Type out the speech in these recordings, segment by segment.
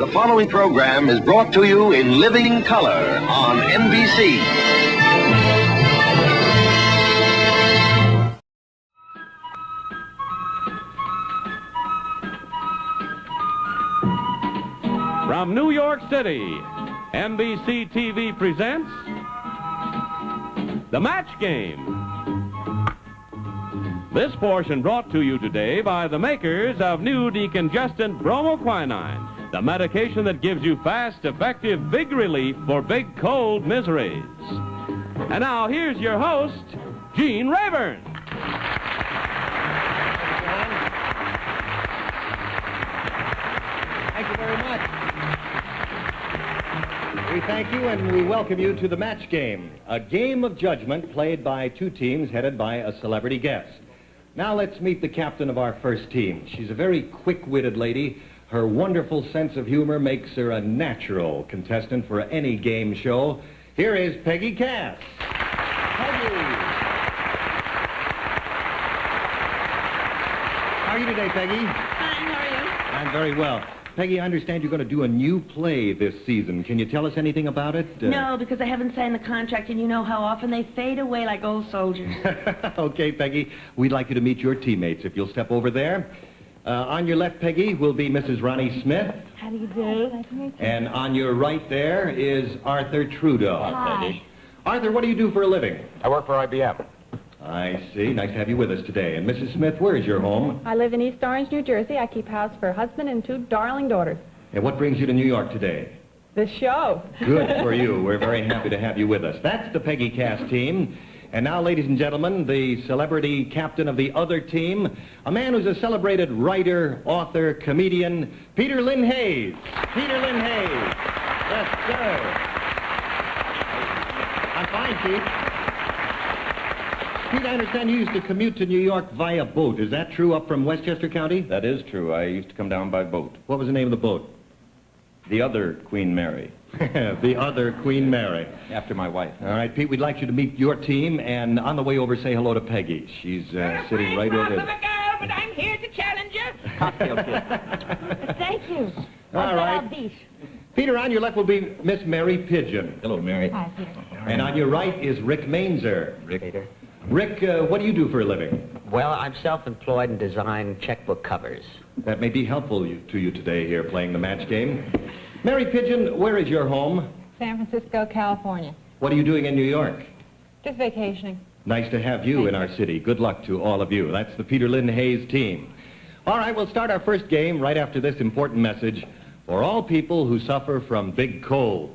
The following program is brought to you in living color on NBC. From New York City, NBC TV presents The Match Game. This portion brought to you today by the makers of new decongestant bromoquinine, the medication that gives you fast, effective, big relief for big cold miseries. And now here's your host, Gene Rayburn. Thank you very much. We thank you and we welcome you to the Match Game, a game of judgment played by two teams headed by a celebrity guest. Now let's meet the captain of our first team. She's a very quick-witted lady. Her wonderful sense of humor makes her a natural contestant for any game show. Here is Peggy Cass. Peggy! How are you today, Peggy? Fine, how are you? I'm very well. Peggy, I understand you're going to do a new play this season. Can you tell us anything about it? No, because I haven't signed the contract, and you know how often they fade away like old soldiers. Okay, Peggy. We'd like you to meet your teammates. If you'll step over there. On your left, Peggy, will be Mrs. Ronnie Smith. How do you do? Nice to meet you. And on your right there is Arthur Trudeau. Hi. Arthur, what do you do for a living? I work for IBM. I see. Nice to have you with us today. And Mrs. Smith, where is your home? I live in East Orange, New Jersey. I keep house for a husband and two darling daughters. And what brings you to New York today? The show. Good for you. We're very happy to have you with us. That's the Peggy Cass team. And now, ladies and gentlemen, the celebrity captain of the other team, a man who's a celebrated writer, author, comedian, Peter Lynn Hayes. Peter Lynn Hayes. Yes, sir. I'm fine, Chief. Pete, I understand you used to commute to New York via boat. Is that true up from Westchester County? That is true. I used to come down by boat. What was the name of the boat? The other Queen Mary. The other Queen Mary. After my wife. All right, Pete, we'd like you to meet your team, and on the way over, say hello to Peggy. She's sitting right over there. girl, but I'm here to challenge you. Cocktail kid. Thank you. All right. Peter, on your left will be Miss Mary Pigeon. Hello, Mary. Hi, Peter. And on your right is Rick Mainzer. Peter. Rick, what do you do for a living? Well, I'm self-employed and design checkbook covers. That may be helpful to you today here playing the match game. Mary Pigeon, where is your home? San Francisco, California. What are you doing in New York? Just vacationing. Nice to have you in our city. Good luck to all of you. That's the Peter Lynn Hayes team. All right, we'll start our first game right after this important message for all people who suffer from big colds.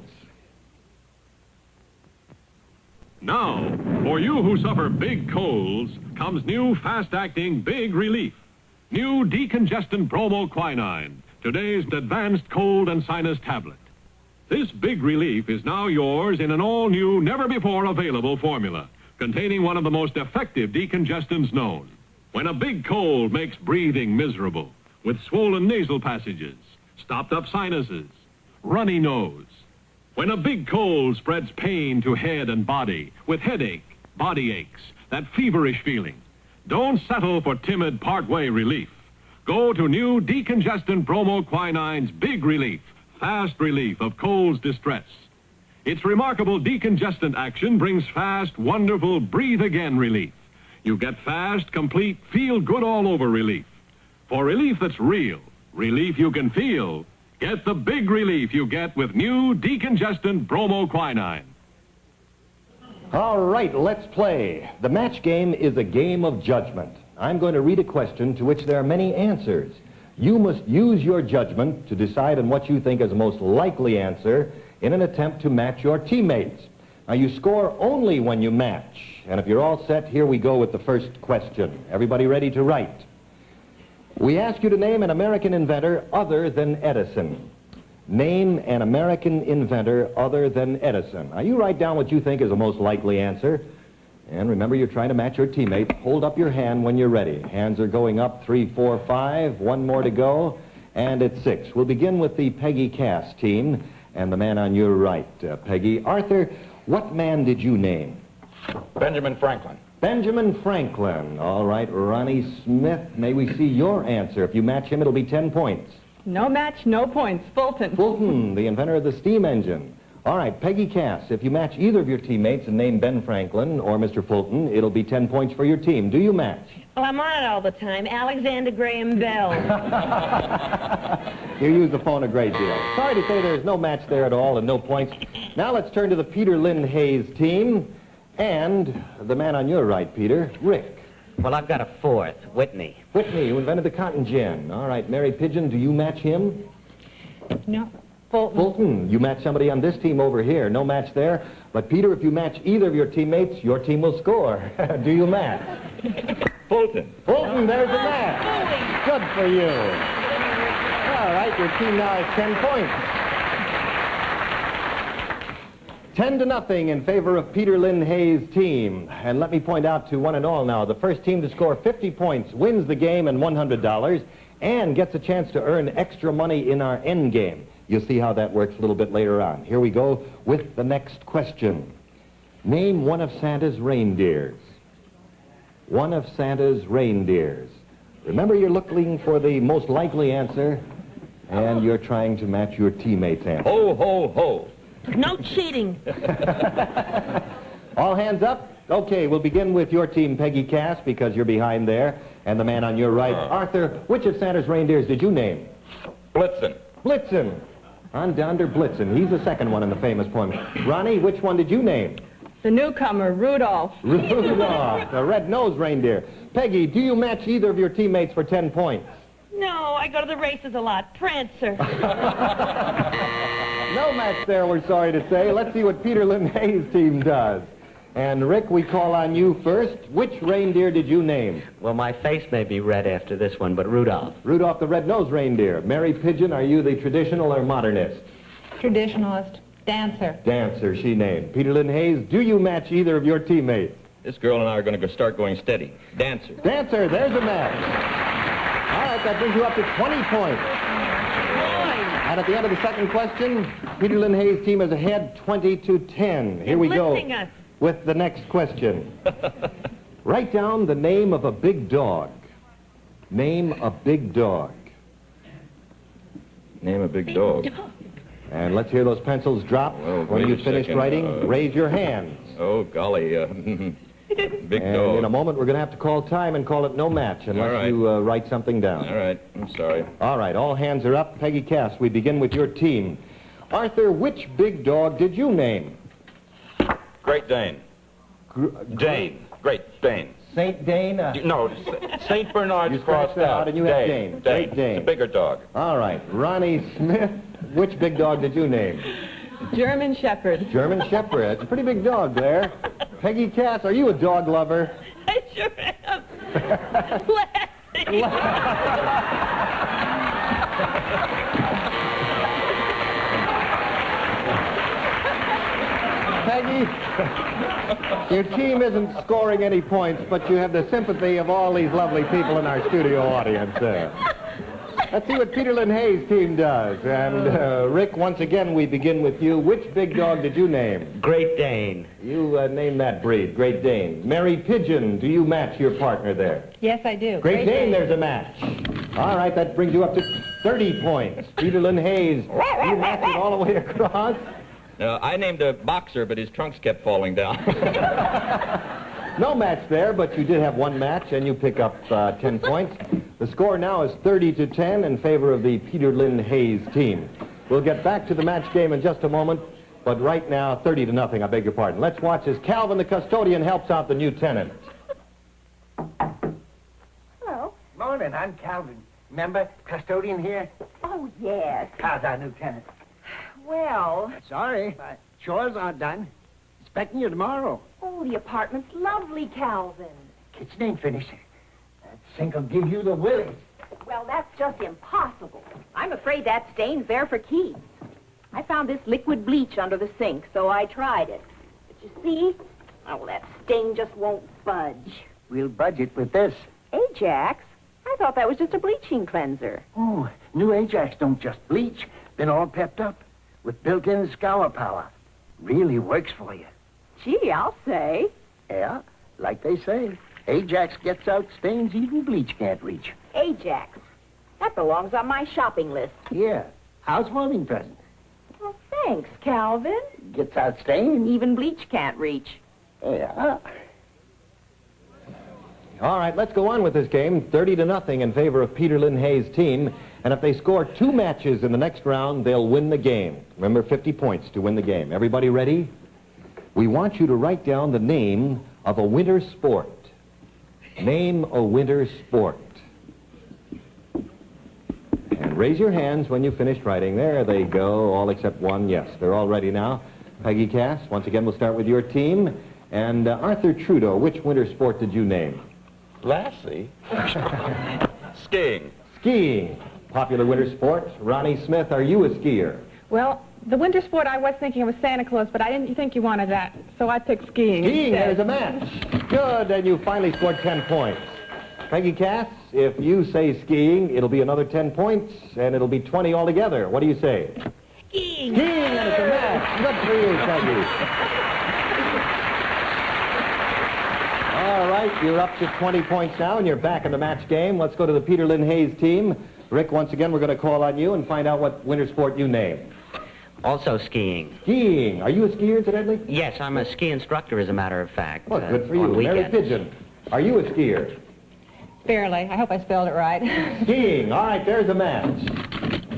Now, for you who suffer big colds, comes new fast-acting Big Relief. New decongestant bromoquinine, today's advanced cold and sinus tablet. This Big Relief is now yours in an all-new, never-before-available formula, containing one of the most effective decongestants known. When a big cold makes breathing miserable, with swollen nasal passages, stopped-up sinuses, runny nose. When a big cold spreads pain to head and body, with headache, body aches, that feverish feeling, don't settle for timid part-way relief. Go to new decongestant bromoquinine's Big Relief, fast relief of cold's distress. Its remarkable decongestant action brings fast, wonderful, breathe-again relief. You get fast, complete, feel-good-all-over relief. For relief that's real, relief you can feel, get the big relief you get with new decongestant bromoquinine. All right, let's play. The match game is a game of judgment. I'm going to read a question to which there are many answers. You must use your judgment to decide on what you think is the most likely answer in an attempt to match your teammates. Now, you score only when you match. And if you're all set, here we go with the first question. Everybody ready to write? We ask you to name an American inventor other than Edison. Name an American inventor other than Edison. Now, you write down what you think is the most likely answer. And remember, you're trying to match your teammate. Hold up your hand when you're ready. Hands are going up, 3, 4, 5. One more to go. And it's 6. We'll begin with the Peggy Cass team and the man on your right. Peggy, Arthur, what man did you name? Benjamin Franklin. Benjamin Franklin. All right, Ronnie Smith, may we see your answer. If you match him, it'll be 10 points. No match, no points. Fulton. Fulton, the inventor of the steam engine. All right, Peggy Cass, if you match either of your teammates and name Ben Franklin or Mr. Fulton, it'll be 10 points for your team. Do you match? Well, I'm on it all the time. Alexander Graham Bell. You use the phone a great deal. Sorry to say there's no match there at all and no points. Now let's turn to the Peter Lynn Hayes team and the man on your right, Peter, Rick. Well, I've got a fourth, Whitney. Whitney, who invented the cotton gin. All right, Mary Pigeon, do you match him? No. Fulton. Fulton, you match somebody on this team over here. No match there. But, Peter, if you match either of your teammates, your team will score. Do you match? Fulton. Fulton, there's a match. Good for you. All right, your team now has 10 points. 10-0 in favor of Peter Lynn Hayes' team. And let me point out to one and all now, the first team to score 50 points wins the game and $100 and gets a chance to earn extra money in our end game. You'll see how that works a little bit later on. Here we go with the next question. Name one of Santa's reindeers. One of Santa's reindeers. Remember, you're looking for the most likely answer, and you're trying to match your teammate's answer. Ho, ho, ho. No cheating. All hands up? Okay, we'll begin with your team, Peggy Cass, because you're behind there, and the man on your right. Arthur, which of Santa's reindeers did you name? Blitzen. Blitzen. On Donder Blitzen. He's the second one in the famous poem. Ronnie, which one did you name? The newcomer, Rudolph. Rudolph, the red-nosed reindeer. Peggy, do you match either of your teammates for 10 points? No, I go to the races a lot. Prancer. No match there, we're sorry to say. Let's see what Peter Lynn Hayes' team does. And, Rick, we call on you first. Which reindeer did you name? Well, my face may be red after this one, but Rudolph. Rudolph the red-nosed reindeer. Mary Pigeon, are you the traditional or modernist? Traditionalist. Dancer. Dancer, she named. Peter Lynn Hayes, do you match either of your teammates? This girl and I are going to start going steady. Dancer. Dancer, there's a match. All right, that brings you up to 20 points. And at the end of the second question, Peter Lynn Hayes' team is ahead 20-10. Here we go Us. with the next question. Write down the name of a big dog. Name a big dog. Name a big dog. And let's hear those pencils drop. Well, When wait you've a finished second, writing, raise your hands. Oh, golly. Big And dog. in a moment, we're going to have to call time and call it no match unless All right. you write something down. All right. I'm sorry. All right, all hands are up. Peggy Cass, we begin with your team. Arthur, which big dog did you name? Great Dane. Dane. Great Dane. Saint Dane? No, St. Bernard's You scratched crossed that out. out and you have Dane. Great Dane. It's a bigger dog. All right, Ronnie Smith, which big dog did you name? German Shepherd. German Shepherd. It's a pretty big dog there. Peggy Cass, are you a dog lover? I sure am. Lassie. Peggy, your team isn't scoring any points, but you have the sympathy of all these lovely people in our studio audience there. Let's see what Peter Lynn Hayes' team does. And, Rick, once again, we begin with you. Which big dog did you name? Great Dane. You named that breed, Great Dane. Mary Pigeon, do you match your partner there? Yes, I do. Great Dane, there's a match. All right, that brings you up to 30 points. Peter Lynn Hayes, you match it all the way across. I named a boxer, but his trunks kept falling down. No match there, but you did have one match, and you pick up 10 points. The score now is 30-10 in favor of the Peter Lynn Hayes team. We'll get back to the match game in just a moment, but right now, 30-0, I beg your pardon. Let's watch as Calvin, the custodian, helps out the new tenant. Hello. Morning, I'm Calvin. Remember, custodian here? Oh, yes. How's our new tenant? Well, Sorry, chores aren't done. Expecting you tomorrow. oh, the apartment's lovely, Calvin. Kitchen ain't finished. That sink'll give you the willies. Well, that's just impossible. I'm afraid that stain's there for keeps. I found this liquid bleach under the sink, so I tried it. But you see, oh, that stain just won't budge. We'll budge it with this. Ajax? I thought that was just a bleaching cleanser. Oh, new Ajax don't just bleach. Been all pepped up with built-in scour power. Really works for you. Gee, I'll say. Yeah, like they say, Ajax gets out stains even bleach can't reach. Ajax. That belongs on my shopping list. Here, housewarming present. Well, thanks, Calvin. Gets out stain. Even bleach can't reach. Yeah. All right, let's go on with this game. 30-0 in favor of Peter Lynn Hayes' team. And if they score 2 matches in the next round, they'll win the game. Remember, 50 points to win the game. Everybody ready? We want you to write down the name of a winter sport. Name a winter sport. And raise your hands when you finished writing. There they go, all except one. Yes, they're all ready now. Peggy Cass, once again, we'll start with your team. And Arthur Trudeau, which winter sport did you name? Lassie. Skiing. Skiing. Popular winter sport. Ronnie Smith, are you a skier? Well, the winter sport I was thinking was Santa Claus, but I didn't think you wanted that, so I picked skiing. Skiing, instead. there's a match. Good, and you finally scored 10 points. Peggy Cass, if you say skiing, it'll be another 10 points, and it'll be 20 altogether. What do you say? Skiing. Skiing, and it's a match. Good for you, Peggy. All right, you're up to 20 points now, and you're back in the match game. Let's go to the Peter Lynn Hayes team. Rick, once again, we're going to call on you and find out what winter sport you name. Also skiing. Skiing. Are you a skier, incidentally? Yes, I'm a ski instructor, as a matter of fact. Well, good for you. on Mary weekends. Pigeon, are you a skier? Barely. I hope I spelled it right. Skiing. All right, there's a match.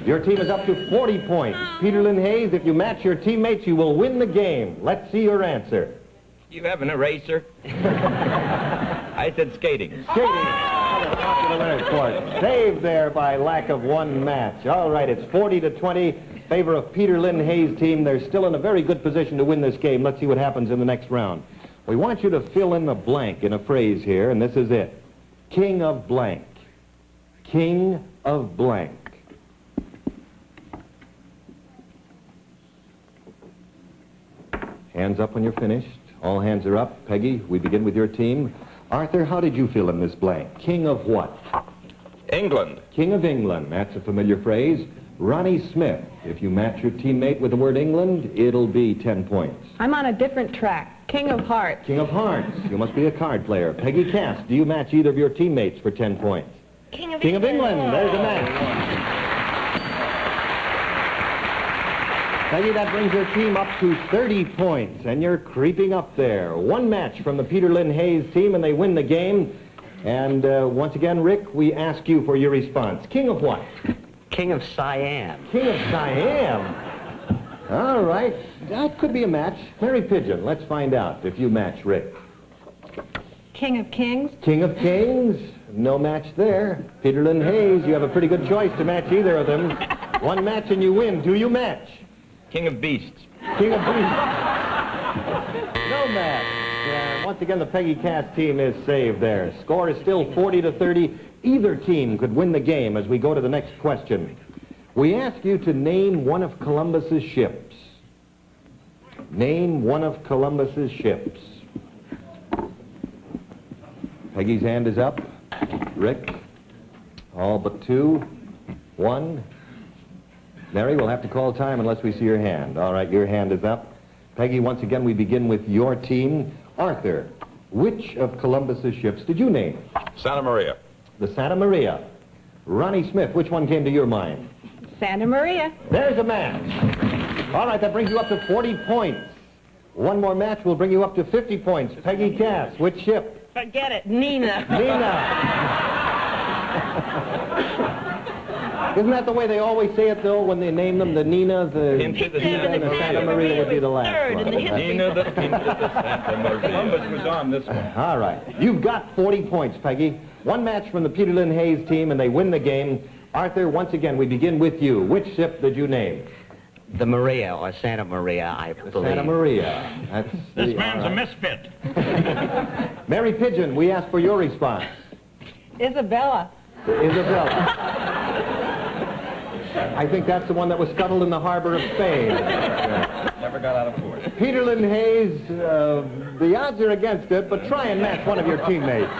Your team is up to 40 points. Peter Lynn Hayes, if you match your teammates, you will win the game. Let's see your answer. You have an eraser? I said skating. Skating. Another popular winter sport. Saved there by lack of one match. All right, it's 40-20, favor of Peter Lynn Hayes' team. They're still in a very good position to win this game. Let's see what happens in the next round. We want you to fill in the blank in a phrase here, and this is it. King of blank. King of blank. Hands up when you're finished. All hands are up. Peggy, we begin with your team. Arthur, how did you fill in this blank? King of what? England. King of England. That's a familiar phrase. Ronnie Smith, if you match your teammate with the word England, it'll be 10 points. I'm on a different track. King of Hearts. King of Hearts. You must be a card player. Peggy Cass, do you match either of your teammates for 10 points? King of King of England. There's a match. Peggy, that brings your team up to 30 points, and you're creeping up there. One match from the Peter Lynn Hayes team, and they win the game. And once again, Rick, we ask you for your response. King of what? King of Siam. King of Siam. All right. That could be a match. Mary Pigeon, let's find out if you match Rick. King of Kings. King of Kings. No match there. Peter Lynn Hayes, you have a pretty good choice to match either of them. One match and you win. Do you match? King of Beasts. King of Beasts. No match. Once again, the Peggy Cass team is saved there. Score is still 40-30. Either team could win the game as we go to the next question. We ask you to name one of Columbus's ships. Name one of Columbus's ships. Peggy's hand is up. Rick, all but 2. 1. Mary, we'll have to call time unless we see your hand. All right, your hand is up. Peggy, once again, we begin with your team. Arthur, which of Columbus's ships did you name? Santa Maria. The Santa Maria. Ronnie Smith, which one came to your mind? Santa Maria. There's a match. All right, that brings you up to 40 points. One more match will bring you up to 50 points. Peggy Cass, which ship? Forget it. Nina. Nina. Isn't that the way they always say it, though, when they name them? The Nina, the Into the Nina, and the Santa Maria would be the last Third one. in the history. Nina the Santa Maria. Columbus was on this one. All right. You've got 40 points, Peggy. One match from the Peter Lynn Hayes team, and they win the game. Arthur, once again, we begin with you. Which ship did you name? The Maria, or Santa Maria, I believe. Santa Maria. That's This man's a misfit. Mary Pigeon, we ask for your response. Isabella. Isabella. I think that's the one that was scuttled in the harbor of Spain. Never got out of port. Peter Lynn Hayes, the odds are against it, but try and match one of your teammates.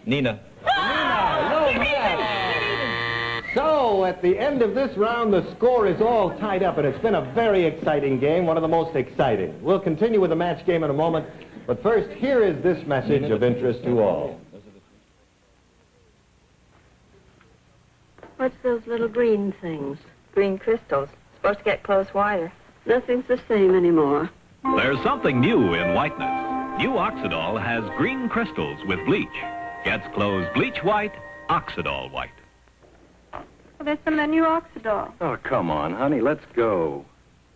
Nina. No match. So, at the end of this round, the score is all tied up, and it's been a very exciting game, one of the most exciting. We'll continue with the match game in a moment, but first, here is this message of interest to all. What's those little green things? Green crystals. Supposed to get clothes whiter. Nothing's the same anymore. There's something new in whiteness. New Oxidol has green crystals with bleach. Gets clothes bleach white, Oxidol white. Well, there's some of the new Oxidol. Oh, come on, honey, let's go.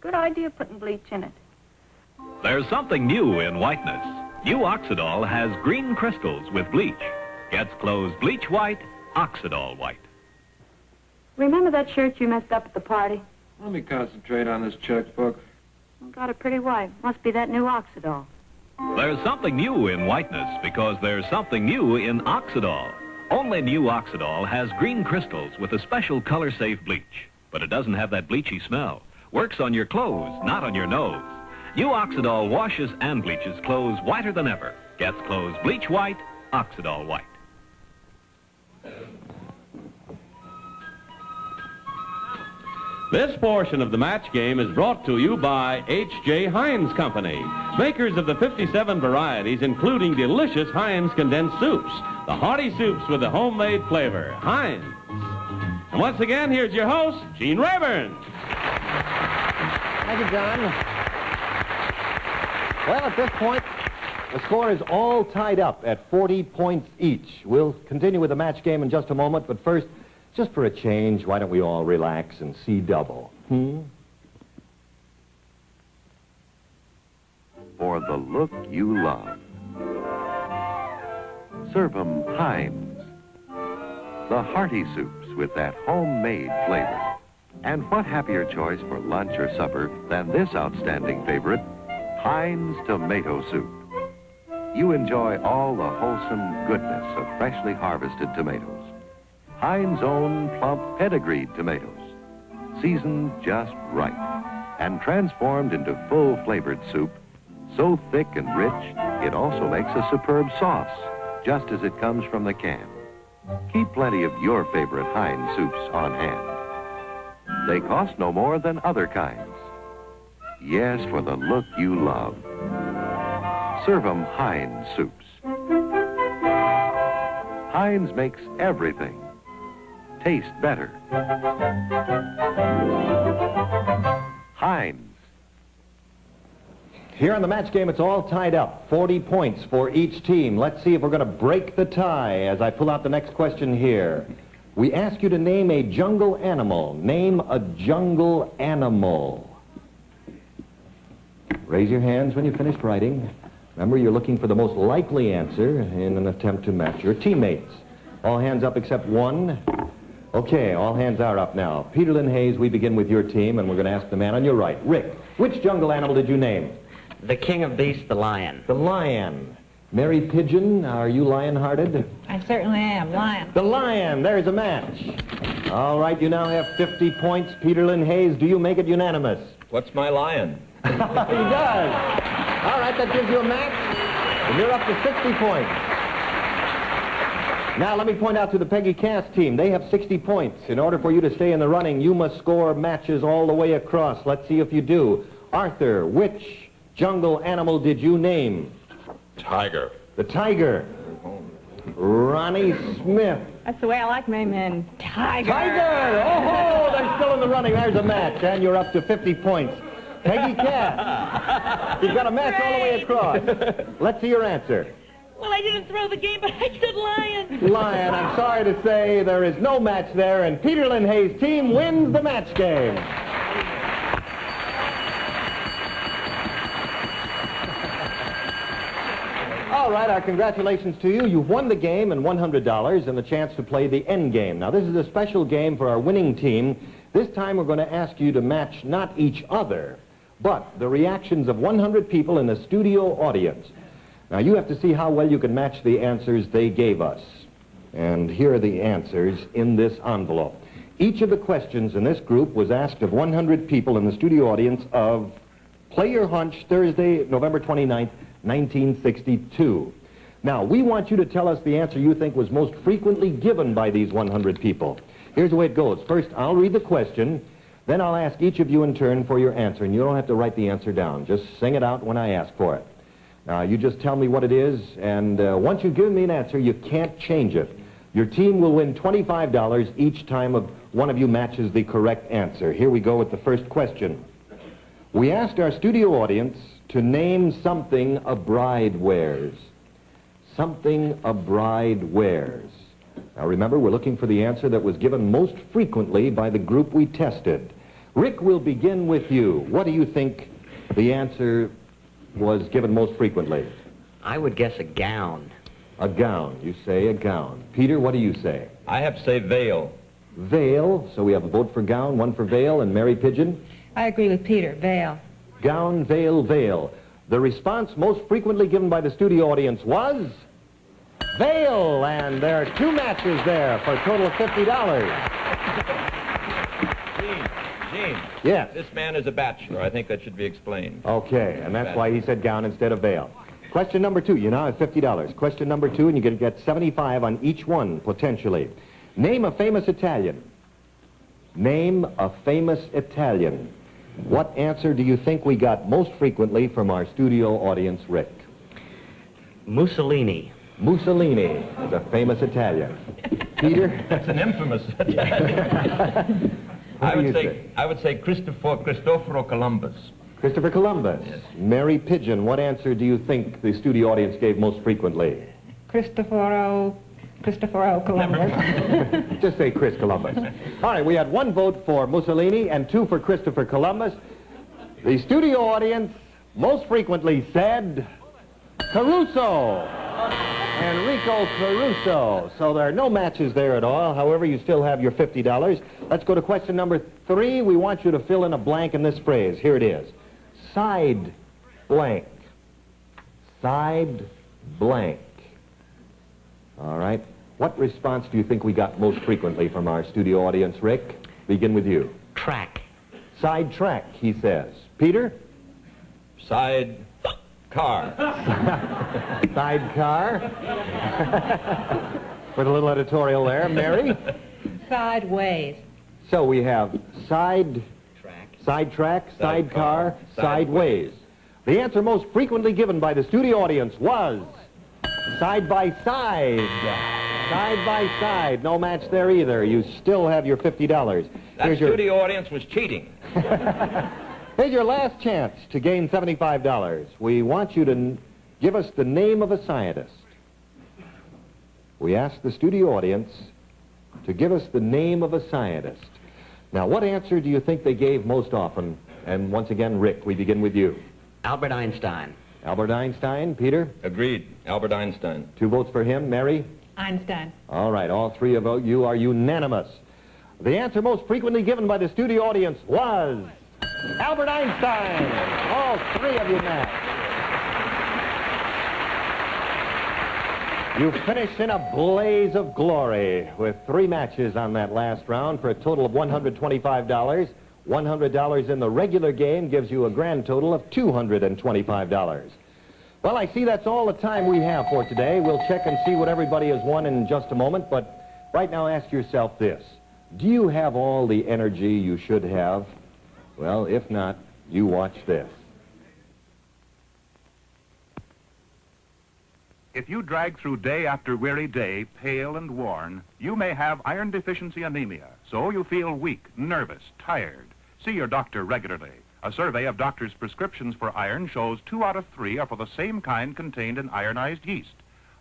Good idea putting bleach in it. There's something new in whiteness. New Oxidol has green crystals with bleach. Gets clothes bleach white, Oxidol white. Remember that shirt you messed up at the party? Let me concentrate on this checkbook. Got it pretty white. Must be that new Oxidol. There's something new in whiteness because there's something new in Oxidol. Only new Oxidol has green crystals with a special color-safe bleach. But it doesn't have that bleachy smell. Works on your clothes, not on your nose. New Oxidol washes and bleaches clothes whiter than ever. Gets clothes bleach white, Oxidol white. This portion of the match game is brought to you by H.J. Heinz Company, makers of the 57 varieties, including delicious Heinz condensed soups, the hearty soups with the homemade flavor, Heinz. And once again, here's your host, Gene Rayburn. Thank you, John. Well, at this point, the score is all tied up at 40 points each. We'll continue with the match game in just a moment, but first, just for a change, why don't we all relax and see double? For the look you love. Serve 'em Heinz. The hearty soups with that homemade flavor. And what happier choice for lunch or supper than this outstanding favorite, Heinz tomato soup. You enjoy all the wholesome goodness of freshly harvested tomatoes. Heinz' own plump pedigreed tomatoes, seasoned just right, and transformed into full-flavored soup, so thick and rich, it also makes a superb sauce, just as it comes from the can. Keep plenty of your favorite Heinz soups on hand. They cost no more than other kinds. Yes, for the look you love. Serve 'em Heinz soups. Heinz makes everything taste better. Heinz. Here on the match game, it's all tied up. 40 points for each team. Let's see if we're going to break the tie as I pull out the next question here. We ask you to name a jungle animal. Name a jungle animal. Raise your hands when you've finished writing. Remember, you're looking for the most likely answer in an attempt to match your teammates. All hands up except one. Okay, all hands are up now. Peter Lynn Hayes, we begin with your team, and we're going to ask the man on your right. Rick, which jungle animal did you name? The king of beasts, the lion. The lion. Mary Pigeon, are you lion-hearted? I certainly am. Lion. The lion. There's a match. All right, you now have 50 points. Peter Lynn Hayes, do you make it unanimous? What's my lion? He does. All right, that gives you a match, and you're up to 60 points. Now, let me point out to the Peggy Cass team. They have 60 points. In order for you to stay in the running, you must score matches all the way across. Let's see if you do. Arthur, which jungle animal did you name? Tiger. The tiger. Ronnie Smith. That's the way I like my men. Tiger. Tiger! Oh, they're still in the running. There's a match, and you're up to 50 points. Peggy Cass, you've got a match all the way across. Let's see your answer. Well, I didn't throw the game, but I said lion. Lion, I'm sorry to say there is no match there, and Peter Lynn Hayes' team wins the match game. All right, our congratulations to you. You've won the game and $100 and the chance to play the end game. Now, this is a special game for our winning team. This time we're going to ask you to match not each other, but the reactions of 100 people in the studio audience. Now, you have to see how well you can match the answers they gave us. And here are the answers in this envelope. Each of the questions in this group was asked of 100 people in the studio audience of Play Your Hunch, Thursday, November 29th, 1962. Now, we want you to tell us the answer you think was most frequently given by these 100 people. Here's the way it goes. First, I'll read the question, then I'll ask each of you in turn for your answer, and you don't have to write the answer down. Just sing it out when I ask for it. Now, you just tell me what it is, and once you've given me an answer, you can't change it. Your team will win $25 each time one of you matches the correct answer. Here we go with the first question. We asked our studio audience to name something a bride wears. Something a bride wears. Now remember, we're looking for the answer that was given most frequently by the group we tested. Rick, we'll begin with you. What do you think the answer was given most frequently? I would guess a gown. A gown. You say a gown. Peter, what do you say? I have to say veil. Veil. So we have a vote for gown, one for veil, and Mary Pigeon? I agree with Peter. Veil. Gown, veil, veil. The response most frequently given by the studio audience was veil, and there are 2 matches there for a total of $50. Gene. Yes. This man is a bachelor. I think that should be explained. Okay, and that's why he said gown instead of veil. Question number 2. You now have $50. Question number 2, and you're going to get 75 on each one, potentially. Name a famous Italian. Name a famous Italian. What answer do you think we got most frequently from our studio audience, Rick? Mussolini. Mussolini is a famous Italian. Peter? That's an infamous Italian. I would say Cristoforo Columbus. Christopher Columbus. Yes. Mary Pigeon, what answer do you think the studio audience gave most frequently? Cristoforo Columbus. Just say Chris Columbus. All right, we had 1 vote for Mussolini and 2 for Christopher Columbus. The studio audience most frequently said Caruso. Enrico Caruso. So there are no matches there at all. However, you still have your $50. Let's go to question number 3. We want you to fill in a blank in this phrase. Here it is. Side blank. Side blank. All right. What response do you think we got most frequently from our studio audience, Rick? Begin with you. Track. Side track, he says. Peter? Side car. Side car. Put a little editorial there. Mary? Sideways. So we have side track, sidecar, sideways. The answer most frequently given by the studio audience was side by side. Side by side. No match there either. You still have your $50. That studio audience was cheating. Here's your last chance to gain $75. We want you to give us the name of a scientist. We asked the studio audience to give us the name of a scientist. Now, what answer do you think they gave most often? And once again, Rick, we begin with you. Albert Einstein. Albert Einstein. Peter? Agreed. Albert Einstein. 2 votes for him. Mary? Einstein. All right, all 3 of you are unanimous. The answer most frequently given by the studio audience was Albert Einstein. All 3 of you matched. You finished in a blaze of glory with 3 matches on that last round for a total of $125. $100 in the regular game gives you a grand total of $225. Well, I see that's all the time we have for today. We'll check and see what everybody has won in just a moment, but right now ask yourself this. Do you have all the energy you should have? Well, if not, you watch this. If you drag through day after weary day, pale and worn, you may have iron deficiency anemia, so you feel weak, nervous, tired. See your doctor regularly. A survey of doctors' prescriptions for iron shows 2 out of 3 are for the same kind contained in ironized yeast.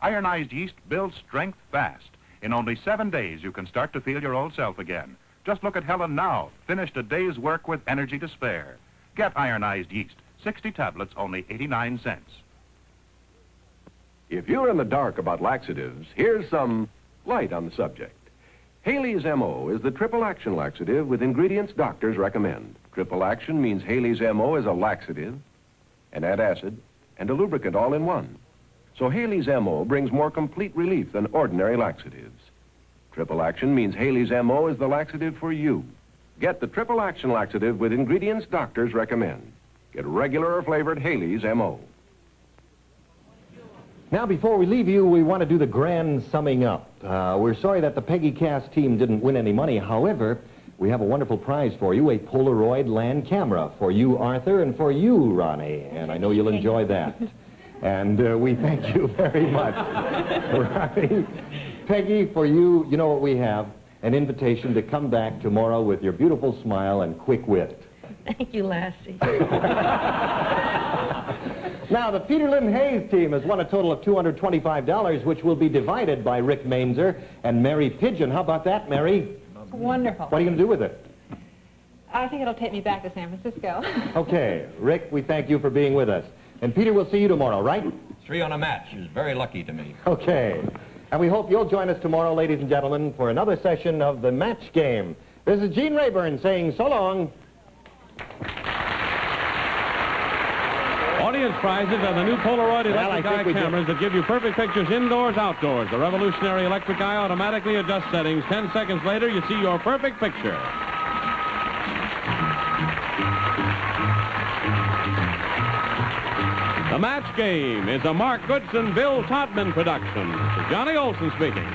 Ironized yeast builds strength fast. In only 7 days, you can start to feel your old self again. Just look at Helen now, finished a day's work with energy to spare. Get ironized yeast, 60 tablets, only 89 cents. If you're in the dark about laxatives, here's some light on the subject. Haley's MO is the triple action laxative with ingredients doctors recommend. Triple action means Haley's MO is a laxative, an antacid, and a lubricant all in one. So Haley's MO brings more complete relief than ordinary laxatives. Triple action means Haley's MO is the laxative for you. Get the triple action laxative with ingredients doctors recommend. Get regular or flavored Haley's MO. Now, before we leave you, we want to do the grand summing up. We're sorry that the Peggy Cass team didn't win any money. However, we have a wonderful prize for you, a Polaroid land camera for you, Arthur, and for you, Ronnie. And I know you'll enjoy that. And we thank you very much. Ronnie, Peggy, for you, you know what we have? An invitation to come back tomorrow with your beautiful smile and quick wit. Thank you, Lassie. Now, the Peter Lynn Hayes team has won a total of $225, which will be divided by Rick Mainzer and Mary Pigeon. How about that, Mary? Wonderful. What are you going to do with it? I think it'll take me back to San Francisco. Okay, Rick, we thank you for being with us. And Peter, we'll see you tomorrow, right? 3 on a match is very lucky to me. Okay. And we hope you'll join us tomorrow, ladies and gentlemen, for another session of the Match Game. This is Gene Rayburn saying so long. Audience prizes are the new Polaroid electric eye cameras that give you perfect pictures indoors, outdoors. The revolutionary electric eye automatically adjusts settings. 10 seconds later, you see your perfect picture. The Match Game is a Mark Goodson, Bill Todman production. This is Johnny Olson speaking.